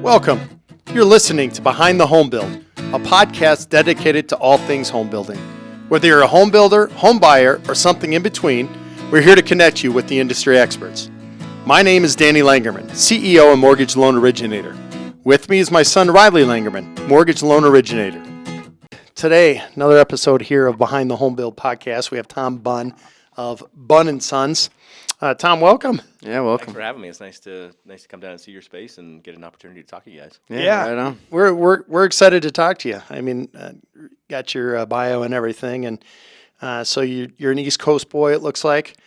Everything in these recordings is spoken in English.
Welcome. You're listening to Behind the Home Build, a podcast dedicated to all things home building. Whether you're a home builder, home buyer, or something in between, we're here to connect you with the industry experts. My name is Danny Langerman, CEO and mortgage loan originator. With me is my son Riley Langerman, mortgage loan originator. Today, another episode here of Behind the Home Build podcast. We have Tom Bunn of Bunn Sons. Tom, welcome. Yeah, welcome. Thanks for having me. It's nice to come down and see your space and get an opportunity to talk to you guys. Yeah, right on. We're excited to talk to you. I mean, got your bio and everything, and so you're an East Coast boy. It looks like.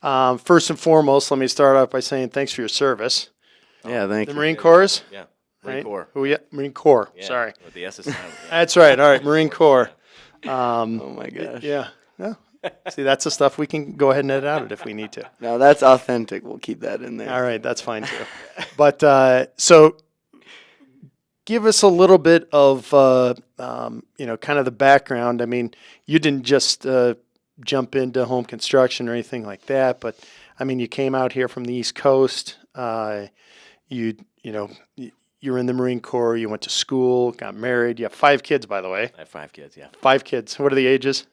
First and foremost, let me start off by saying thanks for your service. Yeah, thank The you. Marine Corps. Yeah, Marine Right? Corps. Marine Corps. Yeah, Sorry, with the S is silent. Yeah. that's right. All right, Marine Corps. Oh my gosh. Yeah. See, that's the stuff we can go ahead and edit out if we need to. No, that's authentic. We'll keep that in there. All right, that's fine too. But so, give us a little bit of kind of the background. I mean, you didn't just jump into home construction or anything like that, but I mean, you came out here from the East Coast. You were in the Marine Corps. You went to school, got married. You have 5 kids, by the way. I have 5 kids. Yeah, 5 kids. What are the ages?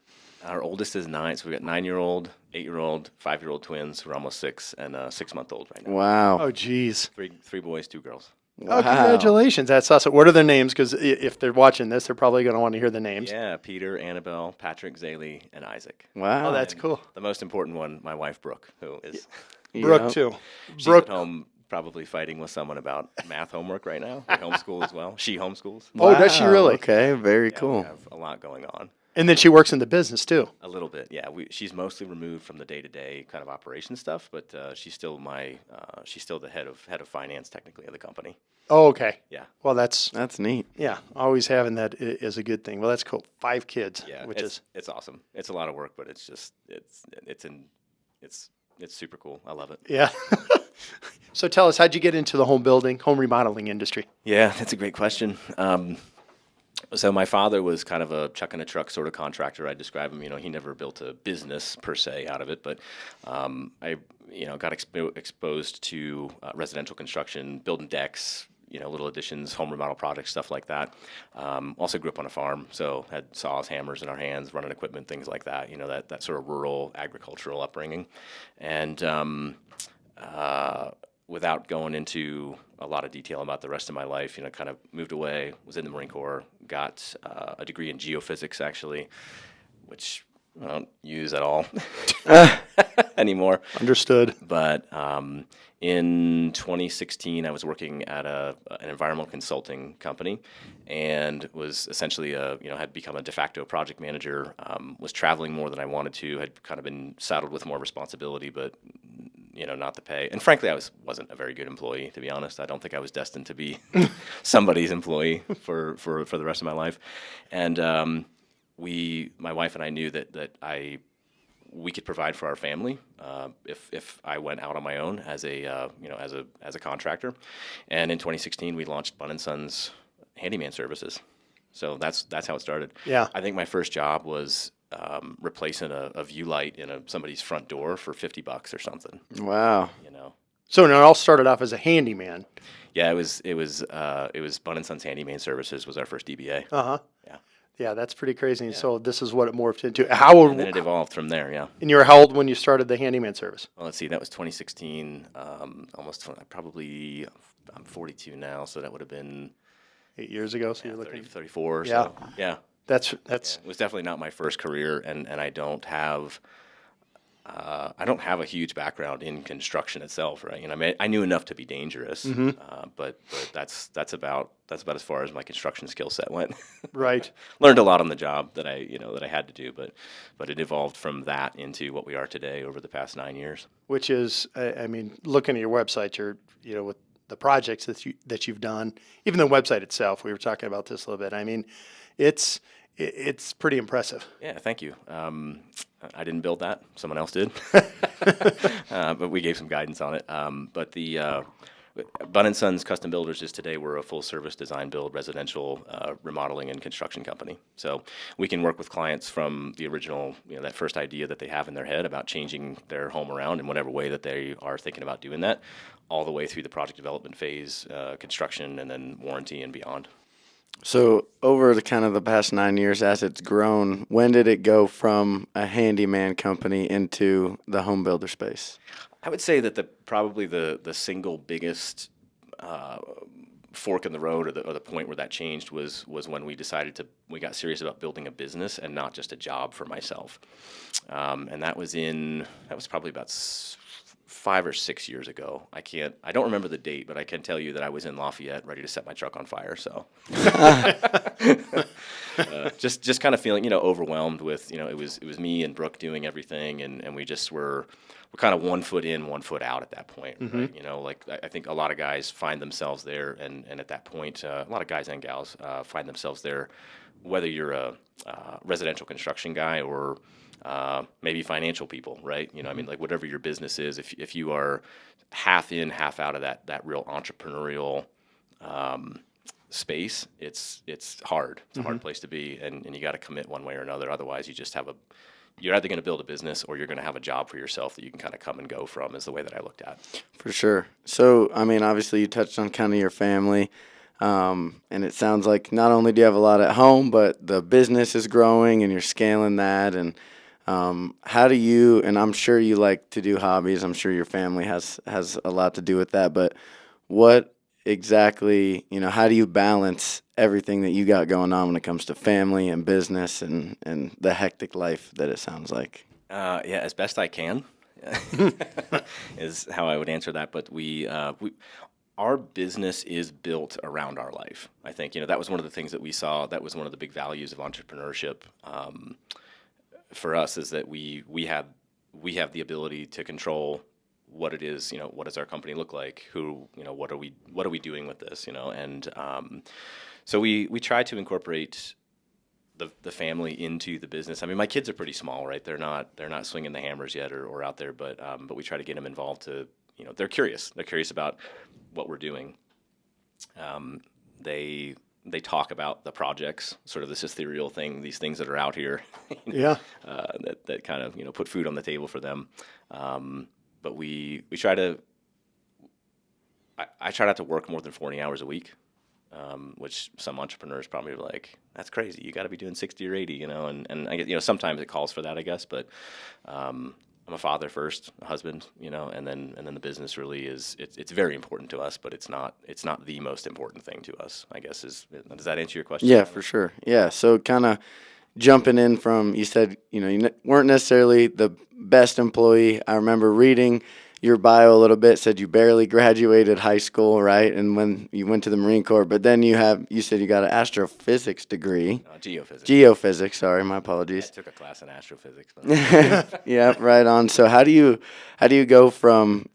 our oldest is 9, so we got 9-year-old, 8-year-old, 5-year-old twins. We're almost 6, and a 6-month-old right now. Wow. Oh, geez. Three boys, 2 girls. Oh, congratulations. That's awesome. What are their names? Because if they're watching this, they're probably going to want to hear the names. Yeah, Peter, Annabelle, Patrick, Zaylee, and Isaac. Wow. Oh, that's cool. The most important one, my wife Brooke, who is Brooke, Yep. too. she's Brooke. at home probably fighting with someone about math homework right now. We homeschool as well. She homeschools. Oh, does she Wow, really? Okay, very Yeah, cool. We have a lot going on. And then she works in the business, too. A little bit, yeah. She's mostly removed from the day-to-day kind of operation stuff, but she's still she's still the head of finance technically of the company. Oh, okay. Yeah, Well, that's, That's neat. yeah, always having that is a good thing. Well, that's cool. 5 kids, yeah. which is, it's awesome. It's a lot of work, but it's just it's super cool. I love it. yeah. So tell us, how'd you get into the home building, home remodeling industry? Yeah, that's a great question. So my father was kind of a chuck in a truck sort of contractor. I describe him. He never built a business per se out of it, but I got exposed to residential construction, building decks, little additions, home remodel projects, stuff like that. Also grew up on a farm, so had saws, hammers in our hands, running equipment, things like that. That sort of rural agricultural upbringing, and without going into a lot of detail about the rest of my life, kind of moved away, was in the Marine Corps, got a degree in geophysics, actually, which I don't use at all anymore. Understood. But in 2016, I was working at an environmental consulting company, and was essentially had become a de facto project manager. Was traveling more than I wanted to. Had kind of been saddled with more responsibility, but not the pay. And frankly, I wasn't a very good employee, to be honest. I don't think I was destined to be somebody's employee for the rest of my life. And my wife and I knew that we could provide for our family if I went out on my own as a contractor. And in 2016, we launched Bunn Sons handyman services. So that's how it started. Yeah. I think my first job was replacing a view light in somebody's front door for $50 or something. Wow. So it all started off as a handyman. Yeah, it was Bunn Sons Handyman Services was our first DBA. Uh-huh. Yeah. Yeah, that's pretty crazy. And so this is what it morphed into. How old? And then it evolved from there. Yeah. And you were how old when you started the handyman service? Well, let's see. That was 2016. Probably I'm 42 now, so that would have been 8 years ago. So you're 30, looking. 34. Or Yeah. So. Yeah. That's. Yeah. It was definitely not my first career, and I don't have a huge background in construction itself, right? I mean, I knew enough to be dangerous, but that's about as far as my construction skill set went. Right. Learned a lot on the job that I had to do, but it evolved from that into what we are today over the past 9 years. Which is, I mean, looking at your website, with the projects that you've done, even the website itself. We were talking about this a little bit. I mean, it's pretty impressive. Yeah, thank you. I didn't build that; someone else did, but we gave some guidance on it. But Bunn Sons Custom Builders is today, we're a full-service design build, residential remodeling and construction company. So we can work with clients from the original, that first idea that they have in their head about changing their home around in whatever way that they are thinking about doing that, all the way through the project development phase, construction, and then warranty and beyond. So over the kind of the past 9 years as it's grown, when did it go from a handyman company into the home builder space? I would say that probably the single biggest fork in the road, or the point where that changed was when we got serious about building a business and not just a job for myself. And that was probably about 5 or 6 years ago. I don't remember the date, but I can tell you that I was in Lafayette ready to set my truck on fire. So just kind of feeling, overwhelmed with, it was me and Brooke doing everything, and we just we're kind of 1 foot in, 1 foot out at that point. Right? Like I think a lot of guys find themselves there, and at that point, a lot of guys and gals find themselves there, whether you're a residential construction guy or maybe financial people, right? I mean, like whatever your business is, if you are half in, half out of that real entrepreneurial space, it's hard. It's a hard place to be, and you got to commit one way or another. Otherwise, you're either going to build a business or you're going to have a job for yourself that you can kind of come and go from, is the way that I looked at. For sure. So, I mean, obviously you touched on kind of your family, and it sounds like not only do you have a lot at home, but the business is growing and you're scaling that. And how do you, and I'm sure you like to do hobbies, I'm sure your family has a lot to do with that, but what exactly, how do you balance everything that you got going on when it comes to family and business and the hectic life that it sounds like? Yeah, as best I can is how I would answer that. But our business is built around our life. I think, that was one of the things that we saw. That was one of the big values of entrepreneurship for us, is that we have the ability to control what it is, what does our company look like? What are we doing with this? And so we try to incorporate the family into the business. I mean, my kids are pretty small, right? They're not swinging the hammers yet or out there, but we try to get them involved to, they're curious. They're curious about what we're doing. They talk about the projects, sort of this ethereal thing, these things that are out here, Yeah. that kind of, put food on the table for them. But we try to, I try not to work more than 40 hours a week, which some entrepreneurs probably are like, that's crazy. You got to be doing 60 or 80, and I guess, sometimes it calls for that, I guess, but I'm a father first, a husband, and then the business really is, it's very important to us, but it's not the most important thing to us, I guess. Does that answer your question? Yeah, for sure. Yeah. So kind of jumping in from, you said, you weren't necessarily the best employee. I remember reading your bio a little bit, said you barely graduated high school, right? And when you went to the Marine Corps, but then you said you got an astrophysics degree. Geophysics, sorry, my apologies. I took a class in astrophysics. But yeah, right on. So how do you go from,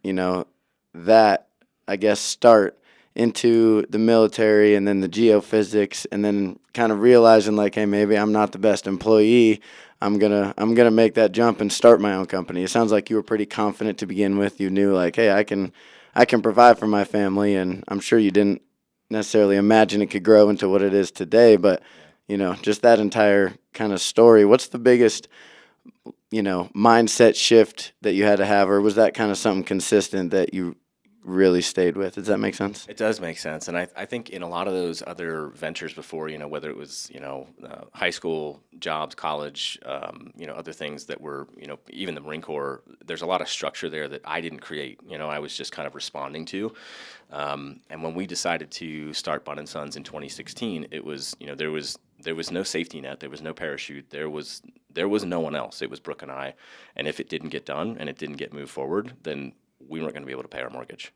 that, I guess, start into the military and then the geophysics, and then kind of realizing like, hey, maybe I'm not the best employee. I'm gonna make that jump and start my own company. It sounds like you were pretty confident to begin with. You knew like, hey, I can provide for my family, and I'm sure you didn't necessarily imagine it could grow into what it is today. But just that entire kind of story. What's the biggest mindset shift that you had to have, or was that kind of something consistent that you really stayed with? Does that make sense? It does make sense, and I think in a lot of those other ventures before, whether it was high school, jobs, college, other things that were, even the Marine Corps, there's a lot of structure there that I didn't create. I was just kind of responding to, and when we decided to start Bunn Sons in 2016, it was, there was no safety net, there was no parachute, there was no one else. It was Brooke and I, and if it didn't get done and it didn't get moved forward, then we weren't going to be able to pay our mortgage,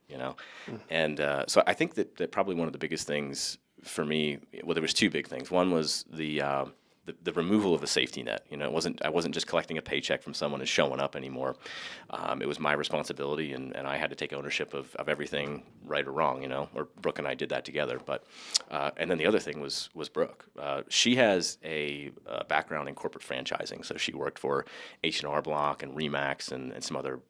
And so I think that probably one of the biggest things for me, well, there was two big things. One was the removal of the safety net. I wasn't just collecting a paycheck from someone and showing up anymore. It was my responsibility, and I had to take ownership of everything, right or wrong, or Brooke and I did that together. But and then the other thing was Brooke. She has a background in corporate franchising, so she worked for H&R Block and Remax and some other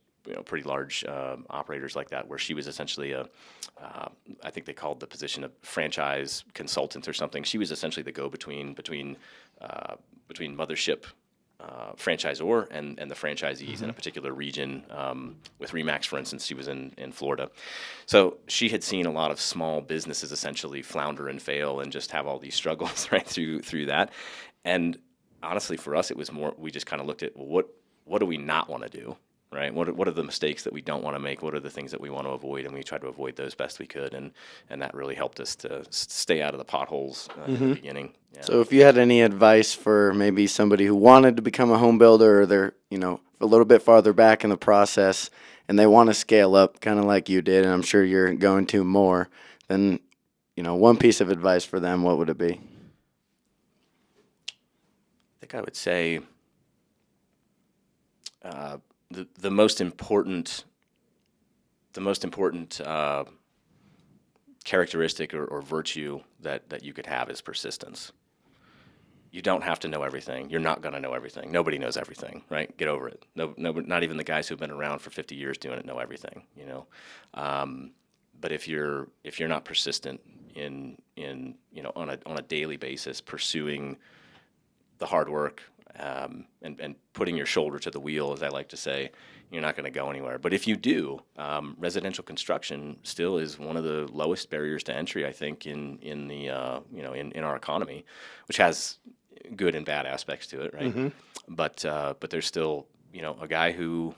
pretty large operators like that, where she was essentially I think they called the position a franchise consultant or something. She was essentially the go-between between mothership franchisor and the franchisees in a particular region. With Remax, for instance, she was in Florida. So she had seen a lot of small businesses essentially flounder and fail and just have all these struggles right through that. And honestly, for us, it was more, we just kind of looked at, well, what do we not want to do? Right? What are the mistakes that we don't want to make? What are the things that we want to avoid? And we tried to avoid those best we could. And that really helped us to stay out of the potholes in the beginning. Yeah. So if you had any advice for maybe somebody who wanted to become a home builder, or they're, a little bit farther back in the process and they want to scale up kind of like you did, and I'm sure you're going to more, then, one piece of advice for them, what would it be? I think I would say the most important characteristic or virtue that you could have is persistence. You don't have to know everything. You're not going to know everything. Nobody knows everything, right? Get over it. No, not even the guys who've been around for 50 years doing it know everything, But if you're not persistent in on a daily basis pursuing the hard work and putting your shoulder to the wheel, as I like to say, you're not going to go anywhere. But if you do, residential construction still is one of the lowest barriers to entry, I think, in our economy, which has good and bad aspects to it, right? Mm-hmm. But there's still a guy who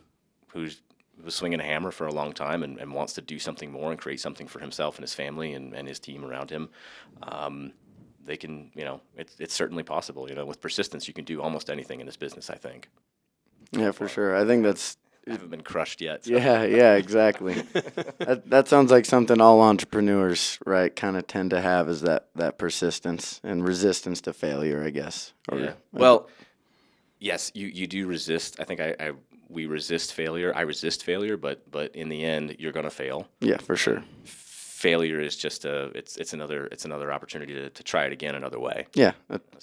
was swinging a hammer for a long time and wants to do something more and create something for himself and his family and his team around him. They can, it's certainly possible. With persistence, you can do almost anything in this business, I think. Yeah, for sure. I think that's... I haven't been crushed yet. So. Yeah, exactly. that sounds like something all entrepreneurs, right, kind of tend to have, is that persistence and resistance to failure, I guess. Yeah. Well, yes, you do resist. I think we resist failure. I resist failure, but in the end, you're going to fail. Yeah, for sure. Failure is just it's another opportunity to try it again another way. Yeah,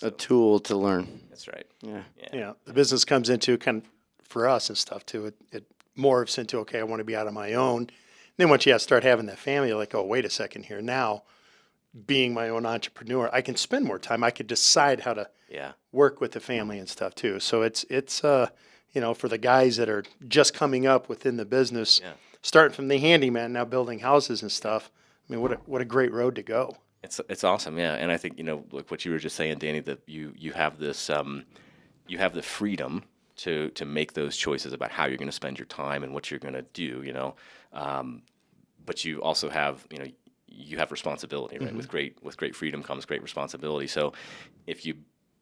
a tool to learn. That's right. Yeah. The business comes into kind of, for us and stuff too, it morphs into, okay, I want to be out on my own. And then once you start having that family, you're like, oh, wait a second here. Now, being my own entrepreneur, I can spend more time. I could decide how to work with the family and stuff too. So it's for the guys that are just coming up within the business, starting from the handyman, now building houses and stuff. I mean, what a great road to go. It's awesome, yeah. And I think like what you were just saying, Danny, that you have this you have the freedom to make those choices about how you're going to spend your time and what you're going to do, but you also have you have responsibility, right? Mm-hmm. With great freedom comes great responsibility. So if you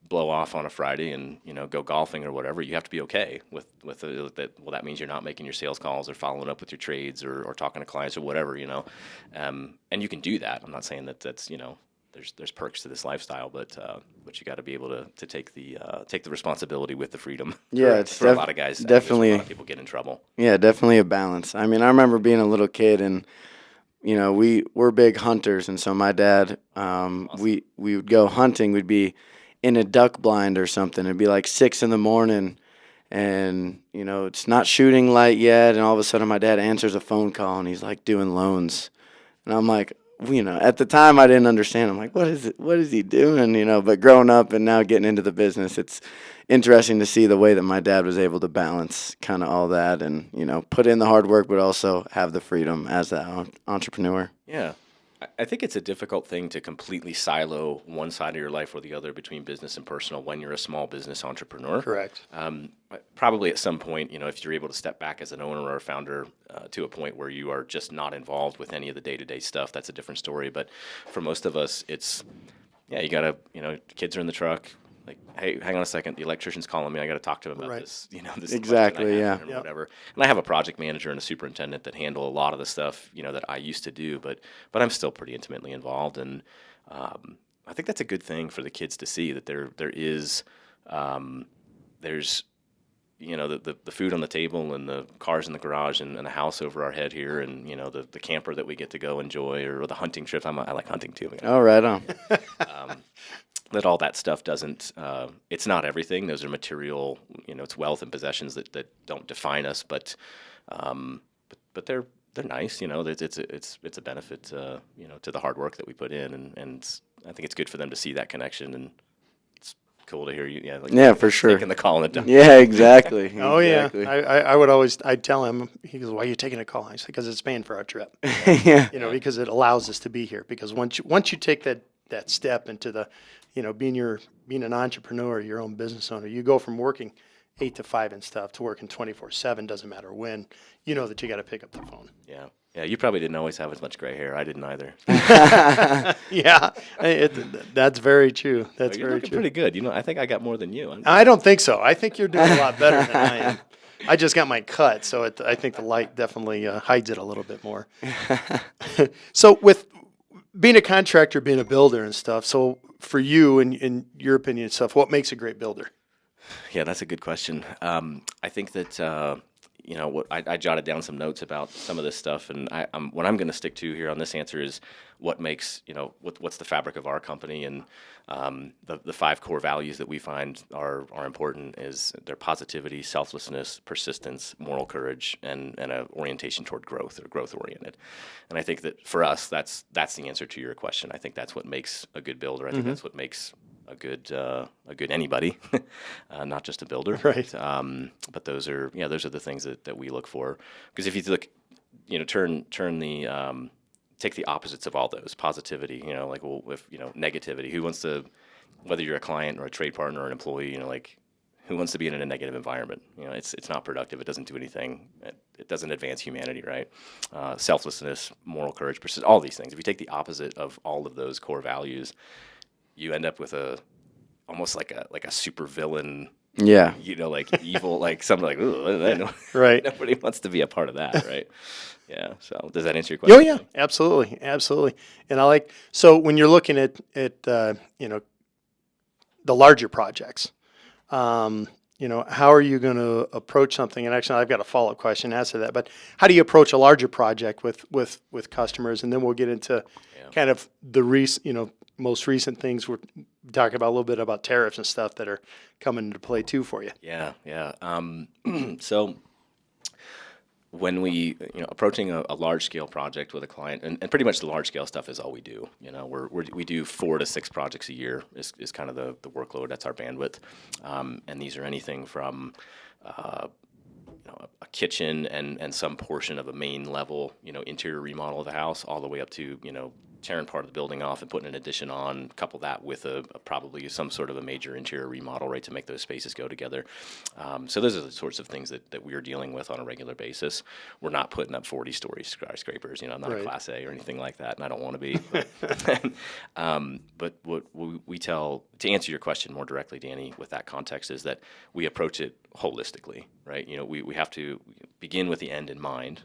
blow off on a Friday and go golfing or whatever, you have to be okay with that. Well, that means you're not making your sales calls or following up with your trades or talking to clients or whatever, and you can do that. I'm not saying that's there's perks to this lifestyle, but you got to be able to take the responsibility with the freedom. Yeah, it's for a lot of guys. Definitely, a lot of people get in trouble. Yeah, definitely a balance. I mean, I remember being a little kid and. We're big hunters, and so my dad, awesome. we would go hunting. We'd be in a duck blind or something. It'd be like 6 a.m, and it's not shooting light yet. And all of a sudden, my dad answers a phone call, and he's like doing loans, and I'm like, at the time I didn't understand. I'm like, what is he doing? But growing up and now getting into the business, it's interesting to see the way that my dad was able to balance kind of all that and, put in the hard work, but also have the freedom as an entrepreneur. Yeah. I think it's a difficult thing to completely silo one side of your life or the other between business and personal when you're a small business entrepreneur. Correct. Probably at some point, if you're able to step back as an owner or a founder to a point where you are just not involved with any of the day-to-day stuff, that's a different story. But for most of us, it's, you got to, kids are in the truck. Like, hey, hang on a second. The electrician's calling me. I got to talk to him about this. This exactly, yeah, or whatever. And I have a project manager and a superintendent that handle a lot of the stuff that I used to do, but I'm still pretty intimately involved. And I think that's a good thing for the kids to see that there is there's the food on the table and the cars in the garage and a house over our head here and the camper that we get to go enjoy or the hunting trips. I like hunting too. Oh, right on. that all that stuff doesn't, it's not everything. Those are material, it's wealth and possessions that don't define us, but they're nice, it's a benefit, to the hard work that we put in, and I think it's good for them to see that connection, and it's cool to hear you, for sure. taking the call on the dump. Yeah, exactly. Oh exactly. yeah, I'd tell him. He goes, "Why are you taking a call?" I said, "Because it's paying for our trip." Yeah. Because it allows us to be here. Because once you take that step into the, being an entrepreneur, your own business owner, you go from working 8 to 5 and stuff to working 24/7. Doesn't matter when. You know that you got to pick up the phone. Yeah. Yeah, you probably didn't always have as much gray hair. I didn't either. Yeah, that's very true. That's You're very looking true. pretty good. I think I got more than you. I don't think so. I think you're doing a lot better than I am. I just got my cut, so I think the light definitely hides it a little bit more. So with being a contractor, being a builder and stuff, so for you and in your opinion and stuff, what makes a great builder? Yeah, that's a good question. I think that what I jotted down some notes about some of this stuff, and what I'm going to stick to here on this answer is what makes what's the fabric of our company, and the 5 core values that we find are important is their positivity, selflessness, persistence, moral courage, and a orientation toward growth or growth oriented. And I think that for us, that's the answer to your question. I think that's what makes a good builder. I think that's what makes a good anybody, not just a builder. Right. But those are the things that we look for. Because if you look, turn the take the opposites of all those. Positivity, negativity. Who wants to, whether you're a client or a trade partner or an employee, who wants to be in a negative environment? It's not productive. It doesn't do anything. It doesn't advance humanity, right? Selflessness, moral courage, all these things. If you take the opposite of all of those core values, you end up with almost like a super villain. Yeah. Evil, something like, ooh, Right. Nobody wants to be a part of that, right? Yeah. So does that answer your question? Oh yeah, absolutely, absolutely. And so when you're looking at the larger projects, how are you going to approach something? And actually, I've got a follow-up question as to that. But how do you approach a larger project with customers? And then we'll get into kind of the most recent things. We're talking about a little bit about tariffs and stuff that are coming into play too for you. Yeah. So when we, approaching a large scale project with a client, and pretty much the large scale stuff is all we do. We do 4 to 6 projects a year is kind of the workload. That's our bandwidth, and these are anything from a kitchen and some portion of a main level, interior remodel of the house, all the way up to tearing part of the building off and putting an addition on, couple that with a probably some sort of a major interior remodel, right, to make those spaces go together. So those are the sorts of things that we're dealing with on a regular basis. We're not putting up 40-story skyscrapers. I'm not a Class A or anything like that, and I don't want to be. But what we tell, to answer your question more directly, Danny, with that context, is that we approach it holistically, right? We have to begin with the end in mind.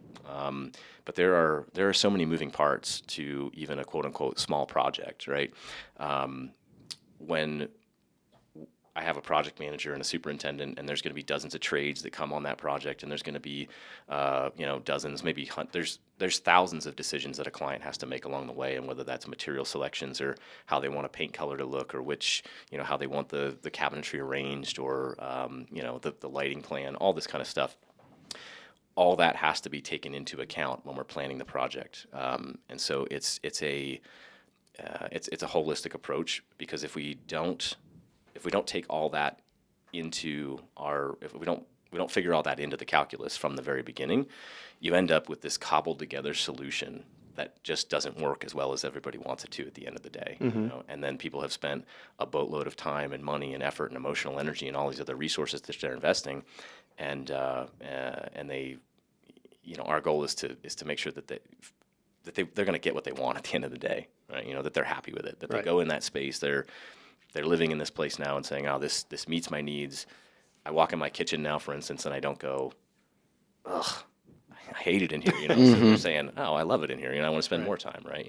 But there are so many moving parts to even a quote unquote small project, right? When I have a project manager and a superintendent, and there's going to be dozens of trades that come on that project, and there's going to be, dozens, maybe there's thousands of decisions that a client has to make along the way, and whether that's material selections or how they want a paint color to look, or which, how they want the cabinetry arranged, or the lighting plan, all this kind of stuff. All that has to be taken into account when we're planning the project, and so it's a holistic approach, because if we don't take all that into if we don't figure all that into the calculus from the very beginning, you end up with this cobbled together solution that just doesn't work as well as everybody wants it to at the end of the day. And then people have spent a boatload of time and money and effort and emotional energy and all these other resources that they're investing, and they, our goal is to make sure that they're going to get what they want at the end of the day, right? That they're happy with it, that they go in that space, they're living in this place now and saying, oh, this meets my needs. I walk in my kitchen now, for instance, and I don't go, ugh, I hate it in here, So they're saying, oh, I love it in here, I want to spend more time, right?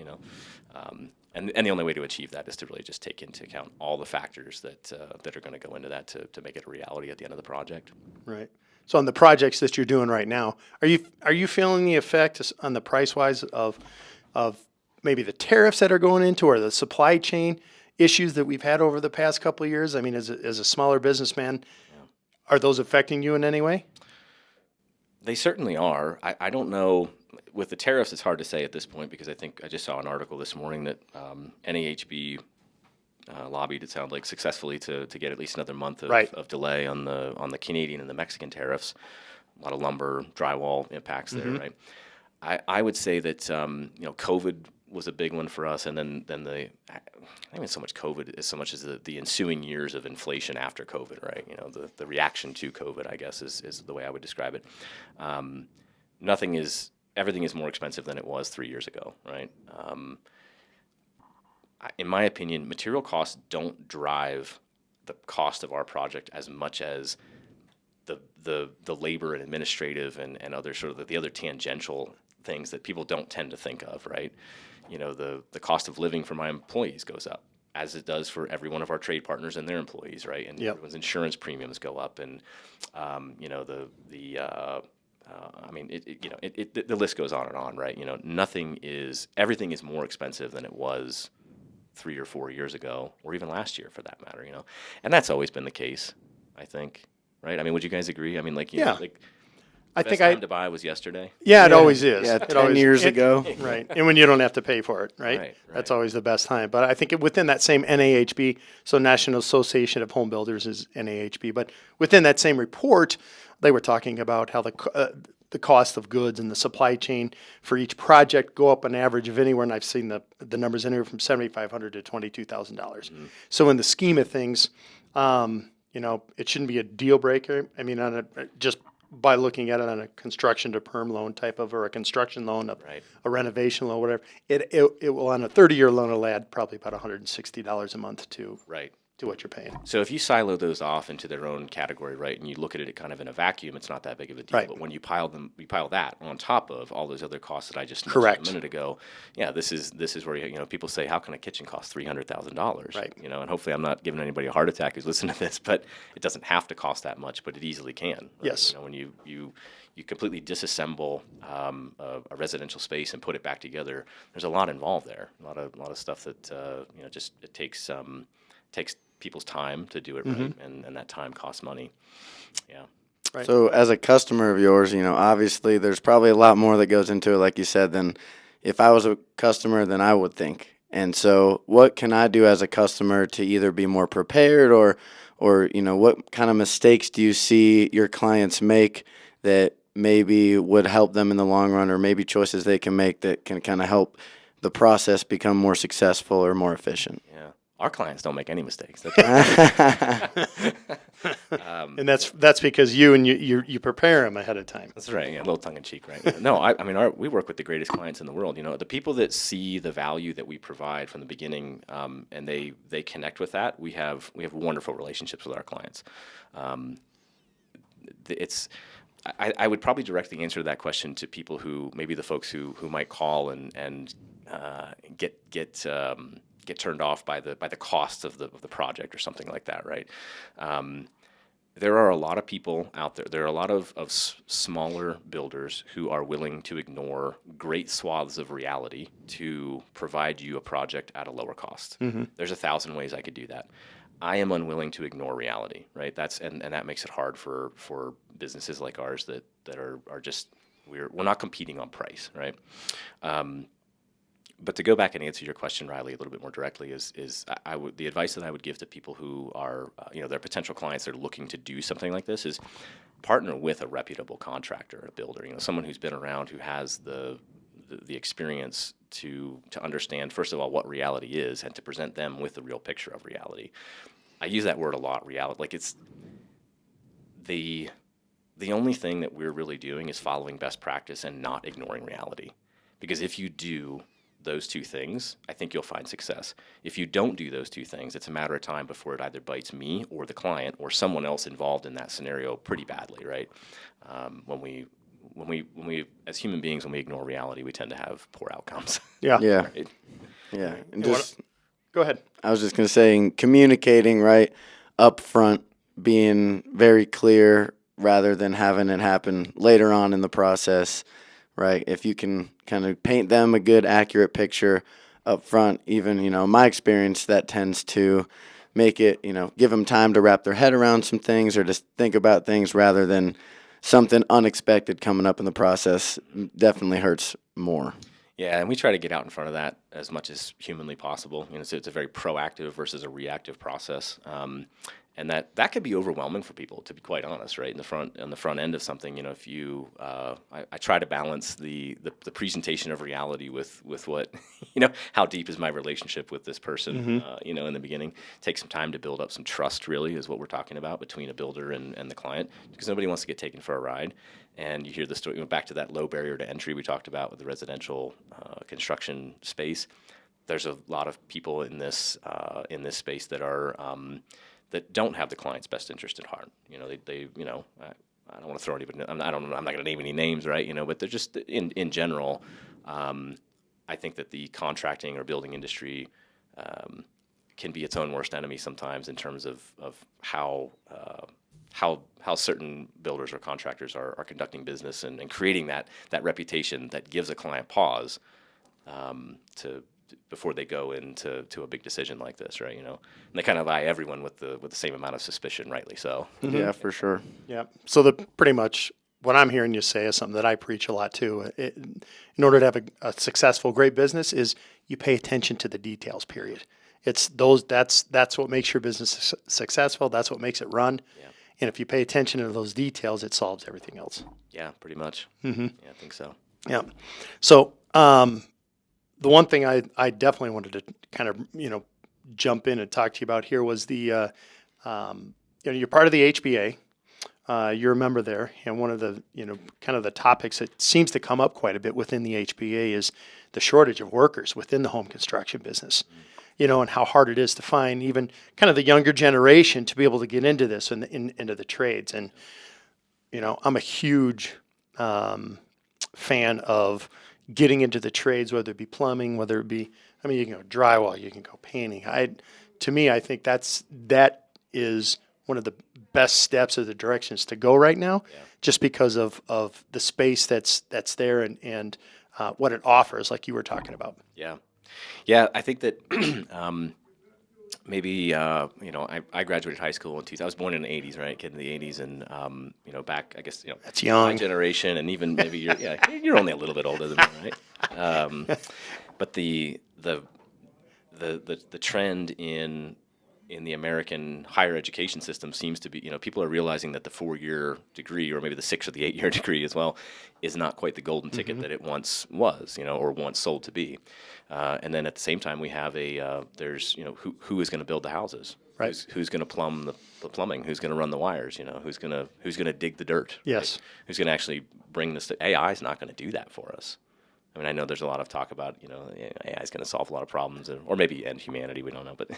And the only way to achieve that is to really just take into account all the factors that are going to go into that to make it a reality at the end of the project. Right. So on the projects that you're doing right now, are you feeling the effect on the price wise of maybe the tariffs that are going into, or the supply chain issues that we've had over the past couple of years? I mean, as a smaller businessman, are those affecting you in any way? They certainly are. I don't know. With the tariffs, it's hard to say at this point because I think I just saw an article this morning that NAHB lobbied, it sounded like, successfully to get at least another month of delay on the Canadian and the Mexican tariffs. A lot of lumber, drywall impacts there, right? I would say that COVID was a big one for us, and then the not even so much COVID as so much as the ensuing years of inflation after COVID, right? The reaction to COVID, I guess, is the way I would describe it. Everything is more expensive than it was 3 years ago, right? In my opinion, material costs don't drive the cost of our project as much as the labor and administrative and other sort of the other tangential things that people don't tend to think of, right? The cost of living for my employees goes up, as it does for every one of our trade partners and their employees, right? And everyone's insurance premiums go up, and the list goes on and on, right? Everything is more expensive than it was 3 or 4 years ago, or even last year for that matter, and that's always been the case, I think, right? I mean, would you guys agree? I mean, I best think time to buy was yesterday. Yeah, it always is. Yeah, It 10 always, years ago. Right. And when you don't have to pay for it, right? Right. That's always the best time. But I think within that same NAHB, so National Association of Home Builders is NAHB, but within that same report, they were talking about how the cost of goods and the supply chain for each project go up an average of anywhere, and I've seen the numbers anywhere from $7,500 to $22,000. So in the scheme of things, it shouldn't be a deal breaker. I mean, just by looking at it on a construction to perm loan type of, or a construction loan, a renovation loan, whatever, it will, on a 30-year loan, it'll add probably about $160 a month to what you're paying. So if you silo those off into their own category, right, and you look at it kind of in a vacuum, it's not that big of a deal. Right. But when you pile that on top of all those other costs that I just Correct. mentioned a minute ago, yeah, this is where people say, how can a kitchen cost $300,000? Right. And hopefully I'm not giving anybody a heart attack who's listening to this, but it doesn't have to cost that much, but it easily can. Right? Yes. When you completely disassemble a residential space and put it back together, there's a lot involved there. A lot of stuff that just it takes people's time to do it right, and that time costs money. Yeah. Right. So as a customer of yours, obviously there's probably a lot more that goes into it, like you said, than if I was a customer than I would think. And so what can I do as a customer to either be more prepared or what kind of mistakes do you see your clients make that maybe would help them in the long run, or maybe choices they can make that can kind of help the process become more successful or more efficient? Yeah. Our clients don't make any mistakes. And that's because you prepare them ahead of time. That's right. Yeah, a little tongue in cheek, right? No, I mean, we work with the greatest clients in the world. The people that see the value that we provide from the beginning, and they connect with that. We have wonderful relationships with our clients. I would probably direct the answer to that question to people who, maybe the folks who might call and get turned off by the cost of the project or something like that, right? There are a lot of people out there. There are a lot of smaller builders who are willing to ignore great swaths of reality to provide you a project at a lower cost. There's 1,000 ways I could do that. I am unwilling to ignore reality, right? And that makes it hard for businesses like ours that are just, we're not competing on price, right? But to go back and answer your question, Riley, a little bit more directly is the advice that I would give to people who are, their potential clients that are looking to do something like this is partner with a reputable contractor, a builder, someone who's been around, who has the experience to understand, first of all, what reality is, and to present them with the real picture of reality. I use that word a lot, reality. Like, it's the only thing that we're really doing is following best practice and not ignoring reality. Because if you do those two things, I think you'll find success. If you don't do those two things, it's a matter of time before it either bites me or the client or someone else involved in that scenario pretty badly, right? When we as human beings, when we ignore reality, we tend to have poor outcomes. Yeah. Yeah. Right? Yeah. And Go ahead. I was just going to say, communicating right up front, being very clear rather than having it happen later on in the process, right? If you can kind of paint them a good, accurate picture up front. Even, my experience, that tends to make it, give them time to wrap their head around some things or just think about things rather than something unexpected coming up in the process. Definitely hurts more. Yeah, and we try to get out in front of that as much as humanly possible. So it's a very proactive versus a reactive process, and that could be overwhelming for people, to be quite honest. Right on the front end of something, if you, I try to balance the presentation of reality with what, how deep is my relationship with this person. In the beginning, take some time to build up some trust. Really, is what we're talking about between a builder and the client, because nobody wants to get taken for a ride. And you hear the story, back to that low barrier to entry we talked about with the residential construction space. There's a lot of people in this space that are that don't have the client's best interest at heart. They I don't want to throw anybody. I'm not going to name any names, right? But they're just in general. I think that the contracting or building industry can be its own worst enemy sometimes in terms of how certain builders or contractors are conducting business and creating that reputation that gives a client pause before they go into a big decision like this, right? And they kind of eye everyone with the same amount of suspicion, rightly so. Yeah, for sure. Yeah. So pretty much what I'm hearing you say is something that I preach a lot too. In order to have a successful, great business, is you pay attention to the details. Period. It's that's what makes your business successful. That's what makes it run. Yeah. And if you pay attention to those details, it solves everything else. Yeah, pretty much. Yeah, I think so. Yeah. So the one thing I definitely wanted to kind of jump in and talk to you about here was the you're part of the HBA. You're a member there, and one of the kind of the topics that seems to come up quite a bit within the HBA is the shortage of workers within the home construction business. And how hard it is to find even kind of the younger generation to be able to get into this and into the trades. And, I'm a huge fan of getting into the trades, whether it be plumbing, whether it be, you can go drywall, you can go painting. To me, I think that is one of the best steps or the directions to go right now, just because of the space that's there and what it offers, like you were talking about. Yeah. Yeah, I think that maybe I graduated high school in 2000. I was born in the 80s, right? Kid in the 80s, and back, I guess that's young. My generation, and even maybe you're only a little bit older than me, right? But the trend in the American higher education system seems to be, people are realizing that the 4-year degree, or maybe the 6 or the 8-year degree as well, is not quite the golden ticket that it once was, or once sold to be. And then at the same time, we have there's, who is going to build the houses? Right. Who's going to plumb the plumbing? Who's going to run the wires? Who's going to dig the dirt? Yes. Right? Who's going to actually bring this? AI is not going to do that for us. I know there's a lot of talk about, AI is going to solve a lot of problems, or maybe end humanity. We don't know, but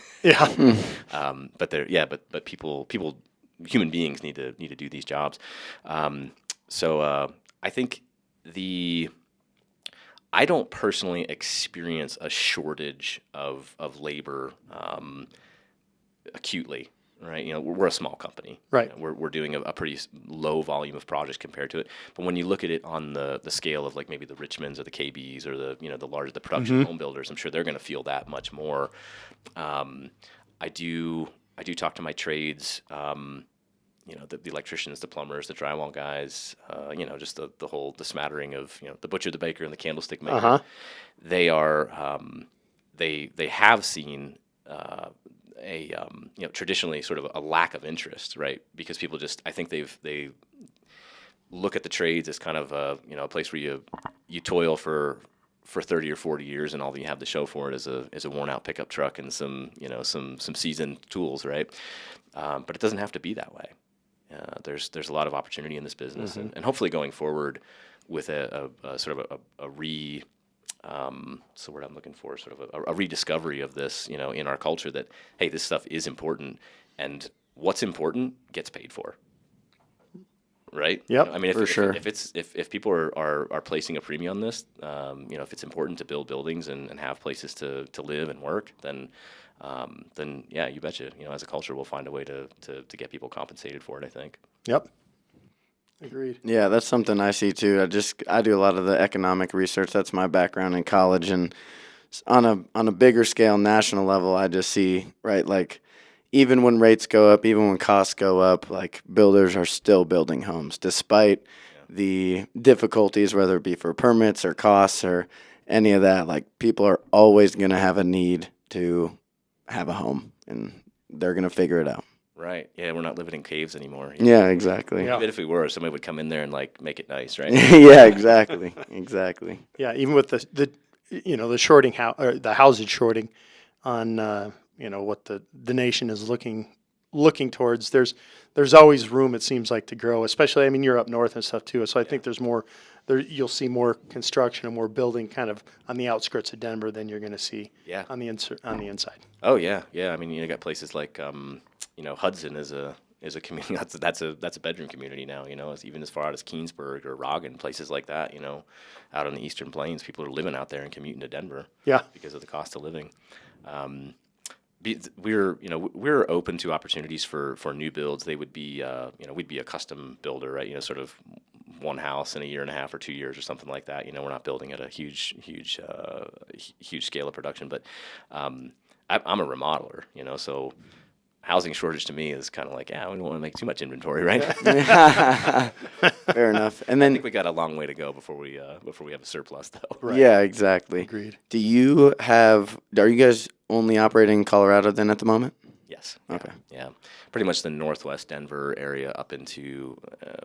but people, human beings need to do these jobs. So I think I don't personally experience a shortage of labor acutely. Right, we're a small company. Right, we're doing a pretty low volume of projects compared to it. But when you look at it on the scale of like maybe the Richmonds or the KBs or the production home builders, I'm sure they're going to feel that much more. I do talk to my trades. The electricians, the plumbers, the drywall guys. Just the smattering of the butcher, the baker, and the candlestick maker. They are they have seen. Traditionally sort of a lack of interest, right? Because people I think they look at the trades as kind of a place where you toil for 30 or 40 years, and all you have to show for it is a worn out pickup truck and some seasoned tools, right? But it doesn't have to be that way. There's a lot of opportunity in this business, and hopefully going forward with a sort of a word I'm looking for, sort of a rediscovery of this, in our culture, that, hey, this stuff is important, and what's important gets paid for. Right? Yep. If people are placing a premium on this, if it's important to build buildings and have places to live and work, then yeah, you betcha. As a culture, we'll find a way to get people compensated for it, I think. Yep. Agreed. Yeah, that's something I see too. I do a lot of the economic research. That's my background in college, and on a bigger scale, national level, I just see, right, like even when rates go up, even when costs go up, like builders are still building homes despite the difficulties, whether it be for permits or costs or any of that. Like people are always going to have a need to have a home, and they're going to figure it out. Right. Yeah, we're not living in caves anymore. Yeah, exactly. Yeah. Even if we were, somebody would come in there and like make it nice, right? Yeah, exactly. Exactly. Yeah, even with the the shorting or the houses shorting on what the nation is looking towards. There's always room, it seems like, to grow. Especially, I mean, you're up north and stuff too. So I think there's more. You'll see more construction and more building kind of on the outskirts of Denver than you're going to see Yeah. on the inside. Oh yeah, yeah. I mean, you got places like Hudson is a community that's a bedroom community now. Even as far out as Keensburg or Roggen, places like that. Out on the Eastern Plains, people are living out there and commuting to Denver. Yeah. Because of the cost of living. We're open to opportunities for new builds. They would be we'd be a custom builder, right? Sort of one house in a year and a half or 2 years or something like that. We're not building at a huge scale of production, but I'm a remodeler. So housing shortage to me is kind of like, we don't want to make too much inventory, right? Fair enough. And I then think we got a long way to go before we have a surplus, though. Right. yeah, exactly. Agreed. Are you guys only operating in Colorado then at the moment? Yes. Okay. Yeah. Pretty much the northwest Denver area up into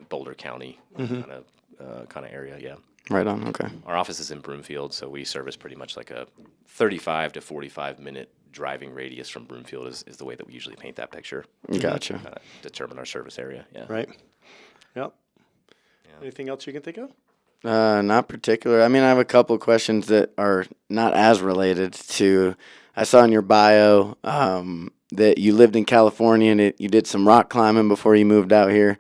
Boulder County kind of area. Yeah. Right on. Okay. Our office is in Broomfield, so we service pretty much like a 35 to 45 minute driving radius from Broomfield is the way that we usually paint that picture. Gotcha. Determine our service area. Yeah. Right. Yep. Anything else you can think of? Not particular. I mean, I have a couple questions that are not as related to. I saw in your bio that you lived in California and you did some rock climbing before you moved out here.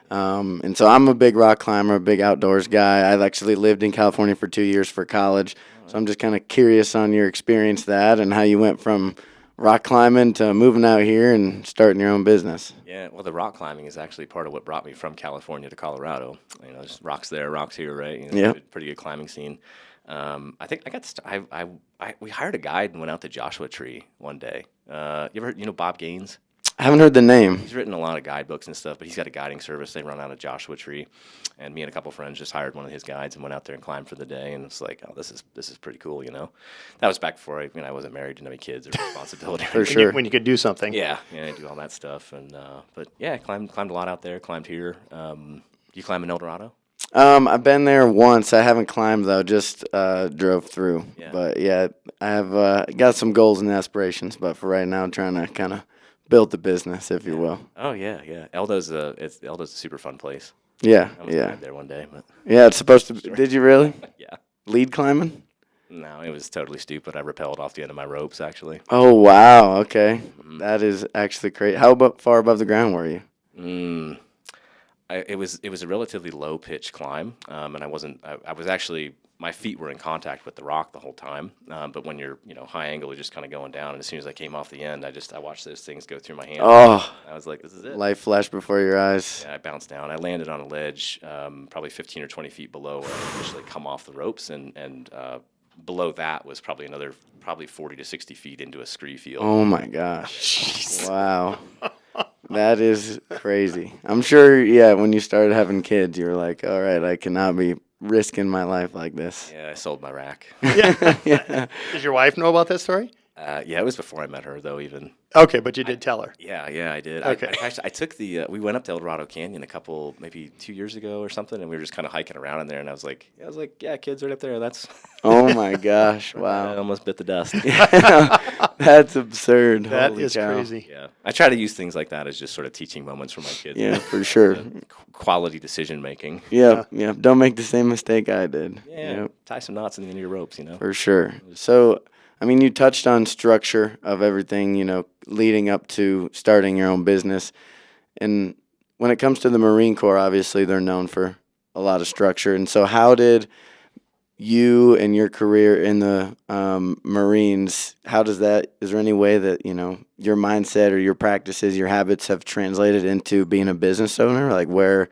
And so I'm a big rock climber, a big outdoors guy. I've actually lived in California for 2 years for college. So I'm just kind of curious on your experience that and how you went from rock climbing to moving out here and starting your own business. Yeah, well, the rock climbing is actually part of what brought me from California to Colorado. There's rocks there, rocks here, right? Yeah. Pretty good climbing scene. I think I got we hired a guide and went out to Joshua Tree one day. You ever heard, Bob Gaines? I haven't heard the name. He's written a lot of guidebooks and stuff, but he's got a guiding service. They run out of Joshua Tree, and me and a couple friends just hired one of his guides and went out there and climbed for the day. And it's like, oh, this is pretty cool, That was back before I wasn't married, didn't have any kids or responsibility. For sure. When you could do something. Yeah, do all that stuff, and but yeah, climbed a lot out there. Climbed here. You climb in El Dorado? I've been there once. I haven't climbed though. Just drove through. Yeah. But yeah, I have got some goals and aspirations. But for right now, I'm trying to kind of build the business, if you will. Oh yeah. Eldo's a super fun place. Yeah, I was yeah, there one day, but yeah. It's supposed to. Did you really yeah. lead climbing? No, it was totally stupid. I rappelled off the end of my ropes, actually. Oh wow. Okay, that is actually crazy. How far above the ground were you? It was a relatively low pitch climb, and I was actually, my feet were in contact with the rock the whole time. But when you're high angle, you're just kind of going down. And as soon as I came off the end, I watched those things go through my hand. Oh, I was like, this is it. life flashed before your eyes. Yeah, I bounced down. I landed on a ledge, probably 15 or 20 feet below where I initially come off the ropes, and below that was probably another 40 to 60 feet into a scree field. Oh my gosh! Wow. That is crazy. I'm sure, yeah, when you started having kids, you were like, all right, I cannot be risking my life like this. Yeah, I sold my rack. Yeah. Does your wife know about that story? Yeah, it was before I met her, though, even. Okay, but you did tell her. Yeah, I did. Okay. I took we went up to El Dorado Canyon maybe 2 years ago or something, and we were just kind of hiking around in there, and I was like, yeah, kids right up there. That's. Oh my gosh! I Wow. almost bit the dust. That's absurd. That Holy is cow. crazy. Yeah, I try to use things like that as just sort of teaching moments for my kids. Yeah, for sure. Quality decision making. Yeah. Don't make the same mistake I did. Yeah, Yep, tie some knots in the end of your ropes, for sure. So, I mean, you touched on structure of everything, leading up to starting your own business. And when it comes to the Marine Corps, obviously they're known for a lot of structure. And so how did you and your career in the Marines, is there any way that, your mindset or your practices, your habits have translated into being a business owner? Like where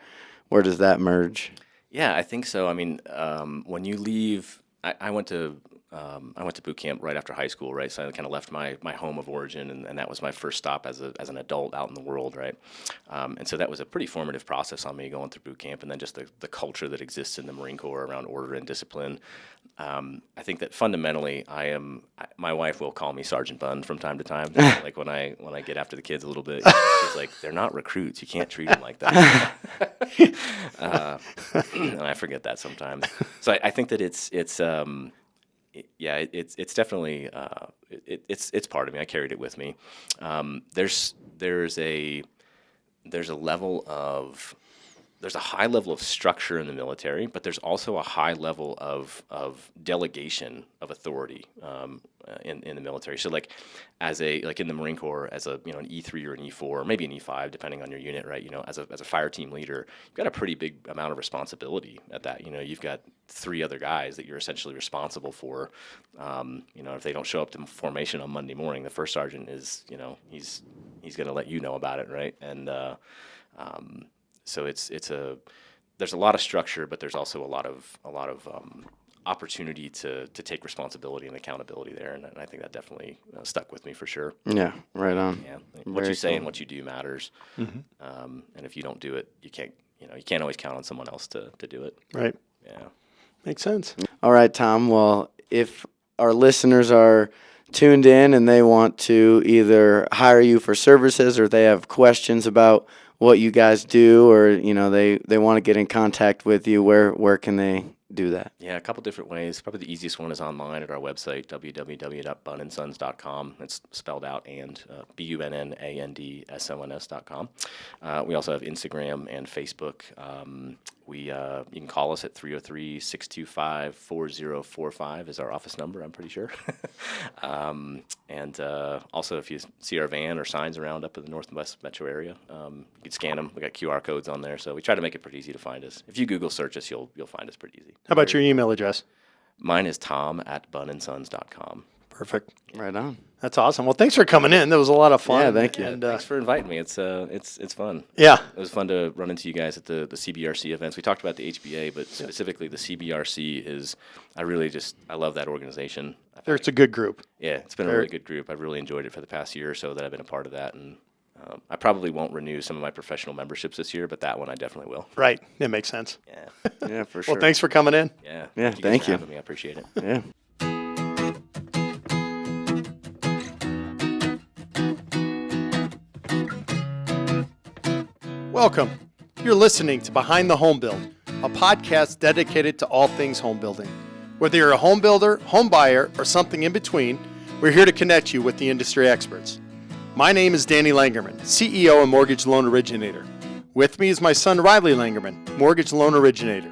does that merge? Yeah, I think so. I mean, when you leave, I went to I went to boot camp right after high school, right? So I kind of left my home of origin, and that was my first stop as an adult out in the world, right? And so that was a pretty formative process on me going through boot camp, and then just the culture that exists in the Marine Corps around order and discipline. I think that fundamentally, my wife will call me Sergeant Bunn from time to time. Like when I get after the kids a little bit, she's like, "They're not recruits. You can't treat them like that." And I forget that sometimes. So I think that it's definitely it's part of me. I carried it with me. There's a high level of structure in the military, but there's also a high level of delegation of authority in the military. So like in the Marine Corps, as an E3 or an E4 or maybe an E5, depending on your unit, right? As a fire team leader, you've got a pretty big amount of responsibility at that. You've got 3 other guys that you're essentially responsible for. If they don't show up to formation on Monday morning, the first sergeant is, he's going to let you know about it, right? And so there's a lot of structure, but there's also a lot of opportunity to take responsibility and accountability there, and I think that definitely stuck with me for sure. Yeah, right on. Yeah, what you say and what you do matters, and if you don't do it, you can't always count on someone else to do it. Right. Yeah, makes sense. All right, Tom. Well, if our listeners are tuned in and they want to either hire you for services or they have questions about what you guys do, or they want to get in contact with you, where can they do that? Yeah, a couple different ways. Probably the easiest one is online at our website, www.bunnandsons.com. It's spelled out BUNNANDSONS.com. We also have Instagram and Facebook. You can call us at 303-625-4045 is our office number, I'm pretty sure. And also, if you see our van or signs around up in the Northwest Metro area, you can scan them. We got QR codes on there, so we try to make it pretty easy to find us. If you Google search us, you'll find us pretty easy. How about your email address? Mine is tom@bunnandsons.com. Perfect. Right on. That's awesome. Well, thanks for coming in. That was a lot of fun. Yeah, thank you. And thanks for inviting me. It's fun. Yeah. It was fun to run into you guys at the CBRC events. We talked about the HBA, but specifically the CBRC is, I love that organization. It's a good group. Yeah, it's been a really good group. I've really enjoyed it for the past year or so that I've been a part of that. And I probably won't renew some of my professional memberships this year, but that one I definitely will. Right. It makes sense. Yeah. Yeah, for sure. Well, thanks for coming in. Yeah. Yeah, Thank you. for having me. I appreciate it. Yeah. Welcome. You're listening to Behind the Home Build, a podcast dedicated to all things home building. Whether you're a home builder, home buyer, or something in between, we're here to connect you with the industry experts. My name is Danny Langerman, CEO and mortgage loan originator. With me is my son Riley Langerman, mortgage loan originator.